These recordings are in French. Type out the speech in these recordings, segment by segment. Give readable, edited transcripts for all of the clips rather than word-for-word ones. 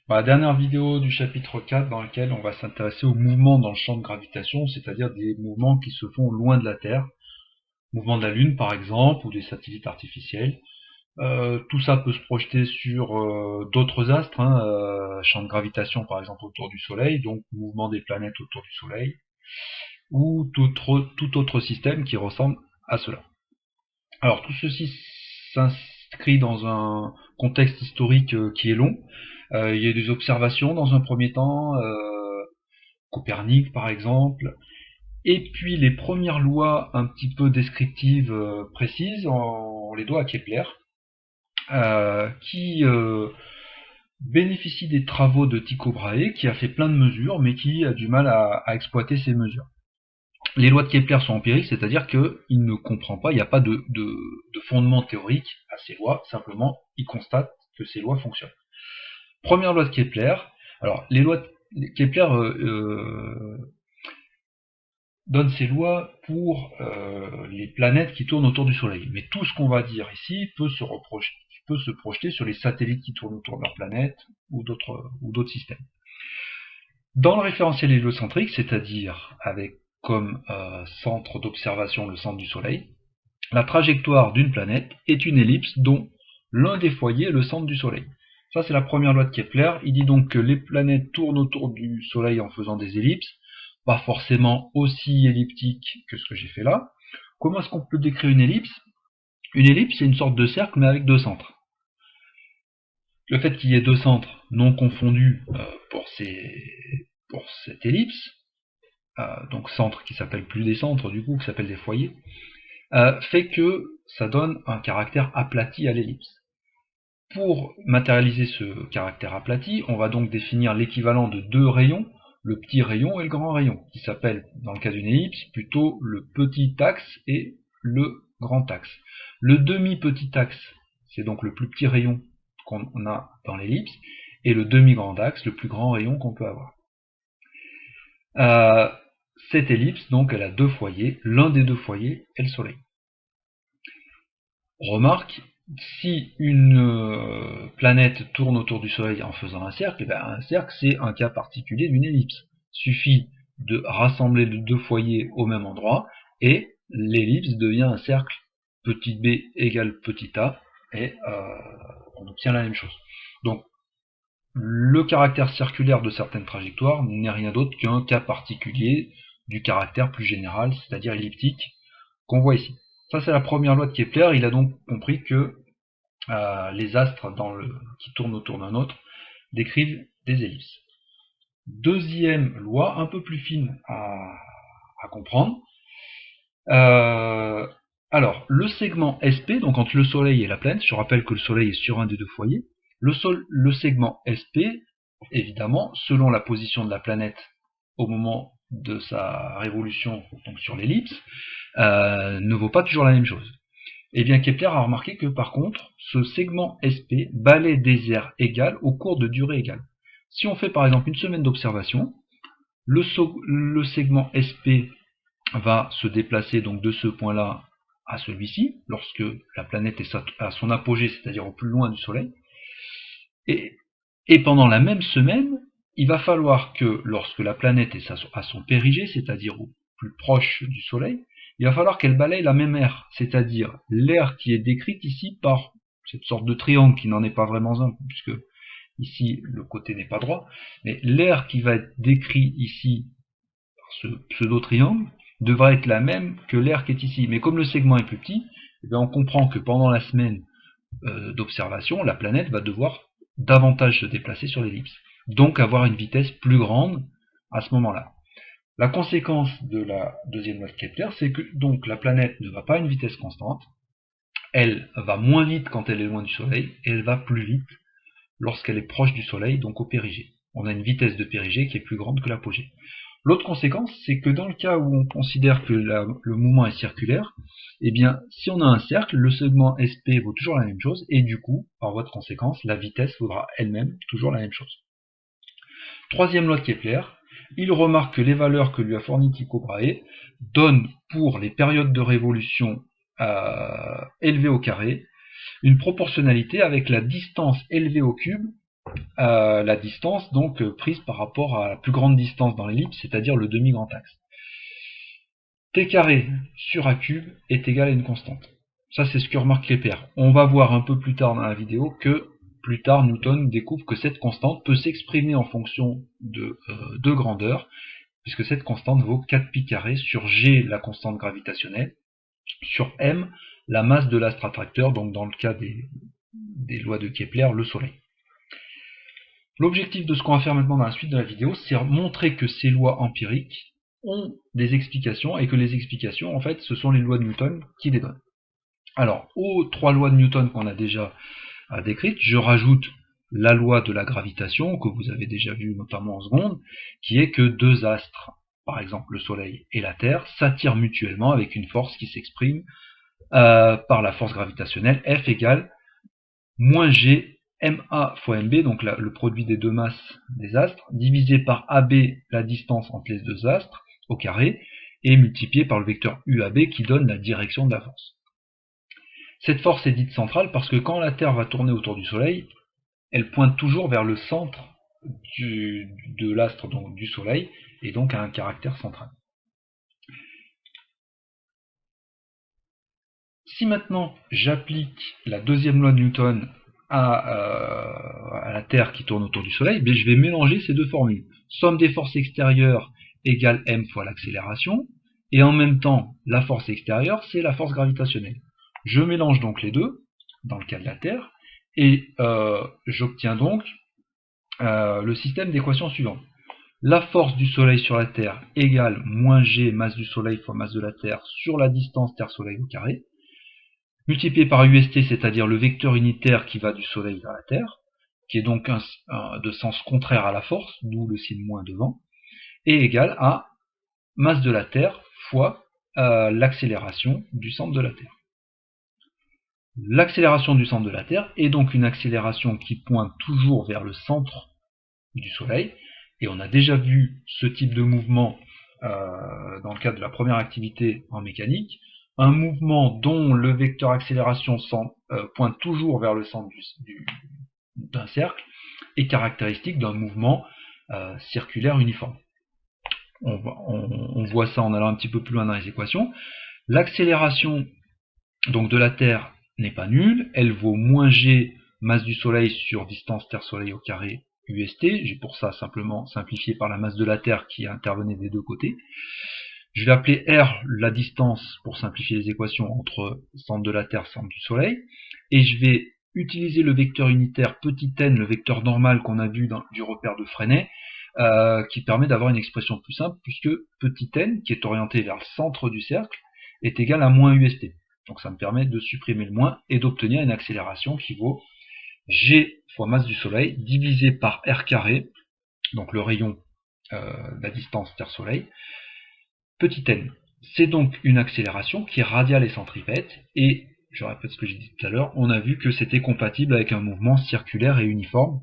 La dernière vidéo du chapitre 4 dans laquelle on va s'intéresser aux mouvements dans le champ de gravitation, c'est-à-dire des mouvements qui se font loin de la Terre, mouvements de la Lune par exemple, ou des satellites artificiels. Tout ça peut se projeter sur d'autres astres, champ de gravitation par exemple autour du Soleil, donc mouvement des planètes autour du Soleil, ou tout autre système qui ressemble à cela. Alors tout ceci s'inscrit dans un contexte historique qui est long. Il y a eu des observations dans un premier temps, Copernic par exemple, et puis les premières lois un petit peu descriptives précises, on les doit à Kepler, qui bénéficie des travaux de Tycho Brahe, qui a fait plein de mesures, mais qui a du mal à exploiter ces mesures. Les lois de Kepler sont empiriques, c'est-à-dire qu'il ne comprend pas, il n'y a pas de fondement théorique à ces lois, simplement il constate que ces lois fonctionnent. Première loi de Kepler, alors les lois de Kepler donne ses lois pour les planètes qui tournent autour du Soleil, mais tout ce qu'on va dire ici peut se projeter sur les satellites qui tournent autour de leur planète ou d'autres systèmes. Dans le référentiel héliocentrique, c'est-à-dire avec comme centre d'observation le centre du Soleil, la trajectoire d'une planète est une ellipse dont l'un des foyers est le centre du Soleil. Ça, c'est la première loi de Kepler. Il dit donc que les planètes tournent autour du Soleil en faisant des ellipses, pas forcément aussi elliptiques que ce que j'ai fait là. Comment est-ce qu'on peut décrire une ellipse? Une ellipse, c'est une sorte de cercle, mais avec deux centres. Le fait qu'il y ait deux centres non confondus pour cette ellipse, donc centres qui s'appellent plus des centres du coup, qui s'appellent des foyers, fait que ça donne un caractère aplati à l'ellipse. Pour matérialiser ce caractère aplati, on va donc définir l'équivalent de deux rayons, le petit rayon et le grand rayon, qui s'appellent, dans le cas d'une ellipse, plutôt le petit axe et le grand axe. Le demi-petit axe, c'est donc le plus petit rayon qu'on a dans l'ellipse, et le demi-grand axe, le plus grand rayon qu'on peut avoir. Cette ellipse, donc, elle a deux foyers, l'un des deux foyers est le Soleil. Remarque, si une planète tourne autour du Soleil en faisant un cercle, un cercle c'est un cas particulier d'une ellipse. Il suffit de rassembler les deux foyers au même endroit et l'ellipse devient un cercle, petit b égale petit a, et on obtient la même chose. Donc le caractère circulaire de certaines trajectoires n'est rien d'autre qu'un cas particulier du caractère plus général, c'est-à-dire elliptique, qu'on voit ici. Ça, c'est la première loi de Kepler. Il a donc compris que les astres qui tournent autour d'un autre décrivent des ellipses. Deuxième loi, un peu plus fine à comprendre. Alors, le segment SP, donc entre le Soleil et la planète, je rappelle que le Soleil est sur un des deux foyers, le segment SP, évidemment, selon la position de la planète au moment de sa révolution donc sur l'ellipse, ne vaut pas toujours la même chose. Et bien Kepler a remarqué que par contre, ce segment SP balaie des aires égales au cours de durée égale. Si on fait par exemple une semaine d'observation, le segment SP va se déplacer donc de ce point-là à celui-ci, lorsque la planète est à son apogée, c'est-à-dire au plus loin du Soleil. Et pendant la même semaine, il va falloir que lorsque la planète est à son périgée, c'est-à-dire au plus proche du Soleil, il va falloir qu'elle balaye la même aire, c'est-à-dire l'aire qui est décrite ici par cette sorte de triangle qui n'en est pas vraiment un, puisque ici le côté n'est pas droit, mais l'aire qui va être décrite ici par ce pseudo-triangle devra être la même que l'aire qui est ici. Mais comme le segment est plus petit, eh bien on comprend que pendant la semaine d'observation, la planète va devoir davantage se déplacer sur l'ellipse, donc avoir une vitesse plus grande à ce moment-là. La conséquence de la deuxième loi de Kepler, c'est que donc la planète ne va pas à une vitesse constante, elle va moins vite quand elle est loin du Soleil, et elle va plus vite lorsqu'elle est proche du Soleil, donc au périgée. On a une vitesse de périgée qui est plus grande que l'apogée. L'autre conséquence, c'est que dans le cas où on considère que le mouvement est circulaire, eh bien, si on a un cercle, le segment SP vaut toujours la même chose, et du coup, par voie de conséquence, la vitesse vaudra elle-même toujours la même chose. Troisième loi de Kepler, il remarque que les valeurs que lui a fournies Tycho Brahe donnent pour les périodes de révolution élevées au carré une proportionnalité avec la distance élevée au cube la distance donc prise par rapport à la plus grande distance dans l'ellipse, c'est-à-dire le demi-grand axe. T carré sur A cube est égal à une constante. Ça, c'est ce que remarque Kepler. On va voir un peu plus tard dans la vidéo que plus tard Newton découvre que cette constante peut s'exprimer en fonction de grandeur, puisque cette constante vaut 4pi carré sur G, la constante gravitationnelle, sur M, la masse de l'astre attracteur, donc dans le cas des lois de Kepler, le Soleil. L'objectif de ce qu'on va faire maintenant dans la suite de la vidéo, c'est montrer que ces lois empiriques ont des explications et que les explications, en fait, ce sont les lois de Newton qui les donnent. Alors, aux 3 lois de Newton qu'on a déjà décrites, je rajoute la loi de la gravitation, que vous avez déjà vue notamment en seconde, qui est que 2 astres, par exemple le Soleil et la Terre, s'attirent mutuellement avec une force qui s'exprime par la force gravitationnelle F égale moins G MA fois MB, donc le produit des deux masses des astres, divisé par AB, la distance entre les deux astres, au carré, et multiplié par le vecteur UAB qui donne la direction de la force. Cette force est dite centrale parce que quand la Terre va tourner autour du Soleil, elle pointe toujours vers le centre de l'astre, donc du Soleil, et donc a un caractère central. Si maintenant j'applique la deuxième loi de Newton à la Terre qui tourne autour du Soleil, je vais mélanger ces deux formules. Somme des forces extérieures égale m fois l'accélération, et en même temps, la force extérieure, c'est la force gravitationnelle. Je mélange donc les deux, dans le cas de la Terre, et j'obtiens donc le système d'équations suivantes. La force du Soleil sur la Terre égale moins g masse du Soleil fois masse de la Terre sur la distance Terre-Soleil au carré, multiplié par UST, c'est-à-dire le vecteur unitaire qui va du Soleil vers la Terre, qui est donc de sens contraire à la force, d'où le signe moins devant, et égal à masse de la Terre fois l'accélération du centre de la Terre. L'accélération du centre de la Terre est donc une accélération qui pointe toujours vers le centre du Soleil, et on a déjà vu ce type de mouvement dans le cadre de la première activité en mécanique. Un mouvement dont le vecteur accélération pointe toujours vers le centre d'un cercle est caractéristique d'un mouvement circulaire uniforme. On voit ça en allant un petit peu plus loin dans les équations. L'accélération donc de la Terre n'est pas nulle, elle vaut moins g masse du Soleil sur distance Terre-Soleil au carré UST, j'ai pour ça simplement simplifié par la masse de la Terre qui intervenait des deux côtés. Je vais appeler R la distance pour simplifier les équations entre centre de la Terre et centre du Soleil, et je vais utiliser le vecteur unitaire petit n, le vecteur normal qu'on a vu du repère de Freinet, qui permet d'avoir une expression plus simple, puisque petit n, qui est orienté vers le centre du cercle, est égal à moins UST. Donc ça me permet de supprimer le moins et d'obtenir une accélération qui vaut G fois masse du Soleil divisé par R carré, donc le rayon de la distance Terre-Soleil, petit n. C'est donc une accélération qui est radiale et centripète, et je répète ce que j'ai dit tout à l'heure, on a vu que c'était compatible avec un mouvement circulaire et uniforme,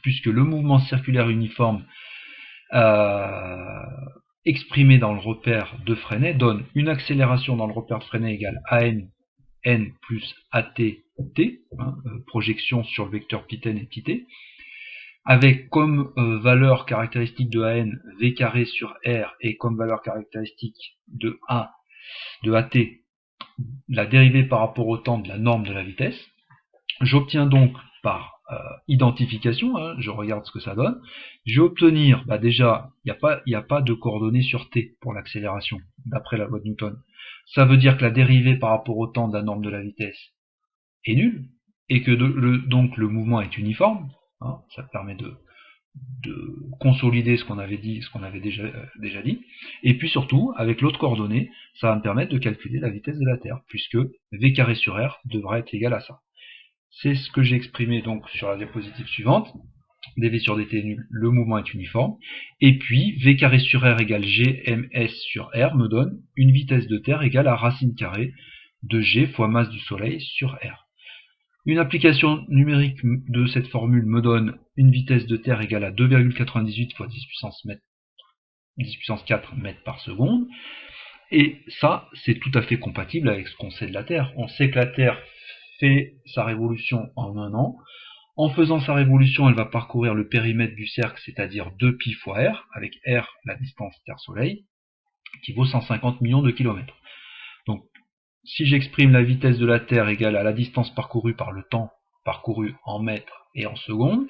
puisque le mouvement circulaire uniforme exprimé dans le repère de Freinet donne une accélération dans le repère de Freinet égale AN n plus AT t, projection sur le vecteur petit n et petit t, avec comme valeur caractéristique de AN v carré sur R et comme valeur caractéristique de AT la dérivée par rapport au temps de la norme de la vitesse. J'obtiens donc par identification, je regarde ce que ça donne, je vais obtenir, déjà, il n'y a pas de coordonnées sur t pour l'accélération, d'après la loi de Newton. Ça veut dire que la dérivée par rapport au temps de la norme de la vitesse est nulle, et que donc le mouvement est uniforme, ça permet de consolider ce qu'on avait dit, ce qu'on avait déjà dit, et puis surtout, avec l'autre coordonnée, ça va me permettre de calculer la vitesse de la Terre, puisque v carré sur R devra être égal à ça. C'est ce que j'ai exprimé donc sur la diapositive suivante. dv sur dt est nul, le mouvement est uniforme. Et puis, v carré sur r égale g ms sur r me donne une vitesse de Terre égale à racine carrée de g fois masse du Soleil sur r. Une application numérique de cette formule me donne une vitesse de Terre égale à 2,98 fois 10 puissance 4 mètres par seconde. Et ça, c'est tout à fait compatible avec ce qu'on sait de la Terre. On sait que la Terre fait sa révolution en 1 an. En faisant sa révolution, elle va parcourir le périmètre du cercle, c'est-à-dire 2π fois r, avec r la distance Terre-Soleil, qui vaut 150 millions de kilomètres. Donc, si j'exprime la vitesse de la Terre égale à la distance parcourue par le temps parcouru en mètres et en secondes,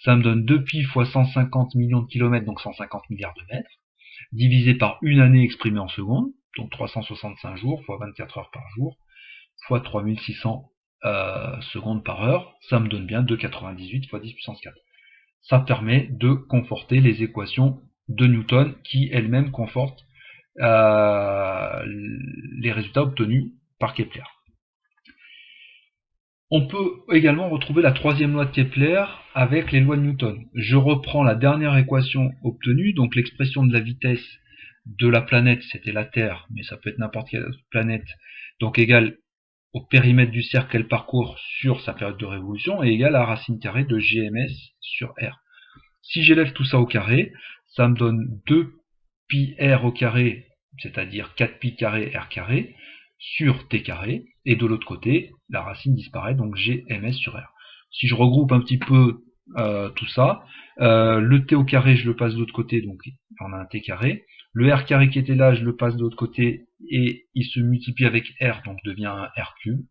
ça me donne 2π fois 150 millions de kilomètres, donc 150 milliards de mètres, divisé par une année exprimée en secondes, donc 365 jours fois 24 heures par jour, fois 3600 secondes par heure, ça me donne bien 2,98 fois 10 puissance 4. Ça permet de conforter les équations de Newton qui elles-mêmes confortent les résultats obtenus par Kepler. On peut également retrouver la troisième loi de Kepler avec les lois de Newton. Je reprends la dernière équation obtenue, donc l'expression de la vitesse de la planète, c'était la Terre, mais ça peut être n'importe quelle autre planète, donc égale au périmètre du cercle qu'elle parcourt sur sa période de révolution, et égale à la racine carrée de GMS sur R. Si j'élève tout ça au carré, ça me donne 2πr au carré, c'est-à-dire 4π carré r carré, sur t carré, et de l'autre côté, la racine disparaît, donc gms sur r. Si je regroupe un petit peu tout ça, le t au carré, je le passe de l'autre côté, donc on a un t carré. Le r carré qui était là, je le passe de l'autre côté, et il se multiplie avec r, donc devient un r cube,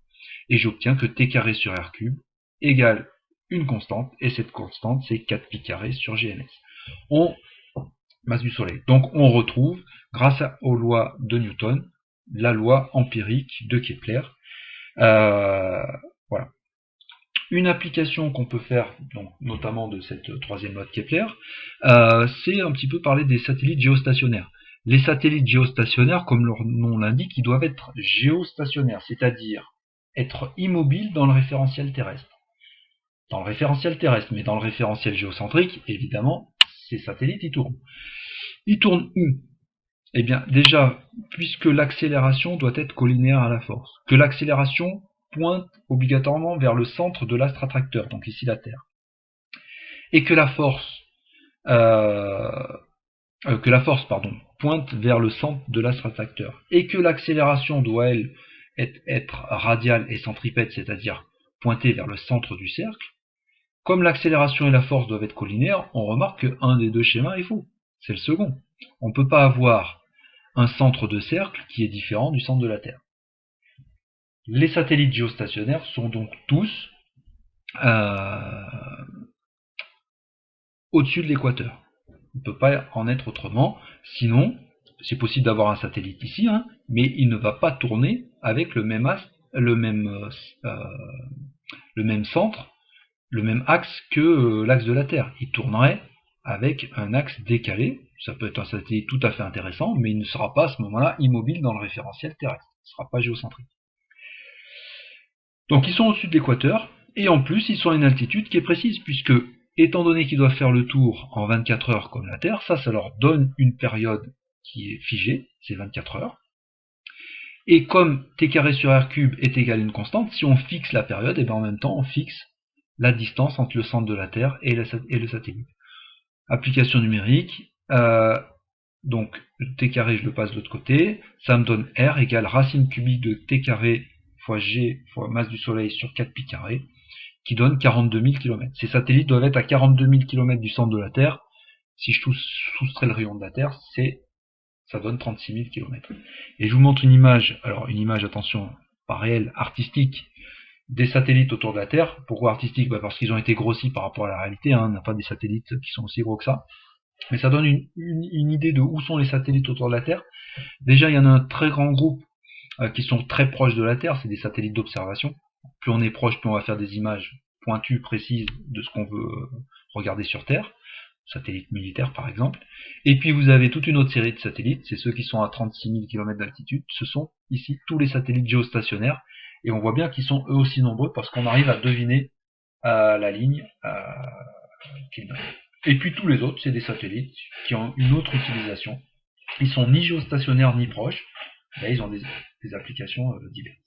et j'obtiens que t carré sur r cube égale une constante, et cette constante, c'est 4π carré sur gms. Masse du Soleil. Donc on retrouve, grâce aux lois de Newton, la loi empirique de Kepler. Voilà. Une application qu'on peut faire, donc, notamment de cette troisième loi de Kepler, c'est un petit peu parler des satellites géostationnaires. Les satellites géostationnaires, comme leur nom l'indique, ils doivent être géostationnaires, c'est-à-dire être immobiles dans le référentiel terrestre. Dans le référentiel terrestre, mais dans le référentiel géocentrique, évidemment, ces satellites, ils tournent. Ils tournent où? Eh bien, déjà, puisque l'accélération doit être collinéaire à la force, que l'accélération pointe obligatoirement vers le centre de l'astre attracteur, donc ici la Terre, et que la force, pointe vers le centre de l'astre attracteur, et que l'accélération doit, elle, être radiale et centripète, c'est-à-dire pointer vers le centre du cercle. Comme l'accélération et la force doivent être collinéaires, on remarque qu'un des deux schémas est faux. C'est le second. On ne peut pas avoir un centre de cercle qui est différent du centre de la Terre. Les satellites géostationnaires sont donc tous au-dessus de l'équateur. On ne peut pas en être autrement, sinon c'est possible d'avoir un satellite ici, hein, mais il ne va pas tourner avec le même centre, le même axe que l'axe de la Terre. Il tournerait avec un axe décalé. Ça peut être un satellite tout à fait intéressant, mais il ne sera pas à ce moment-là immobile dans le référentiel terrestre. Il ne sera pas géocentrique. Donc ils sont au-dessus de l'équateur, et en plus ils sont à une altitude qui est précise, puisque étant donné qu'ils doivent faire le tour en 24 heures comme la Terre, ça leur donne une période qui est figée, c'est 24 heures. Et comme t carré sur r cube est égal à une constante, si on fixe la période, et bien en même temps on fixe la distance entre le centre de la Terre et le satellite. Application numérique, donc t carré je le passe de l'autre côté, ça me donne r égale racine cubique de t carré fois g fois masse du Soleil sur 4π carré, qui donne 42 000 km. Ces satellites doivent être à 42 000 km du centre de la Terre. Si je soustrais le rayon de la Terre, ça donne 36 000 km. Et je vous montre une image, alors une image, attention, pas réelle, artistique, des satellites autour de la Terre. Pourquoi artistique? Parce qu'ils ont été grossis par rapport à la réalité, hein. On n'a pas des satellites qui sont aussi gros que ça. Mais ça donne une idée de où sont les satellites autour de la Terre. Déjà, il y en a un très grand groupe qui sont très proches de la Terre, c'est des satellites d'observation. Plus on est proche, plus on va faire des images pointues, précises de ce qu'on veut regarder sur Terre. Satellites militaires par exemple. Et puis vous avez toute une autre série de satellites, c'est ceux qui sont à 36 000 km d'altitude. Ce sont ici tous les satellites géostationnaires. Et on voit bien qu'ils sont eux aussi nombreux parce qu'on arrive à deviner la ligne qu'ils donnent. Et puis tous les autres, c'est des satellites qui ont une autre utilisation. Ils sont ni géostationnaires ni proches, mais ils ont des applications diverses.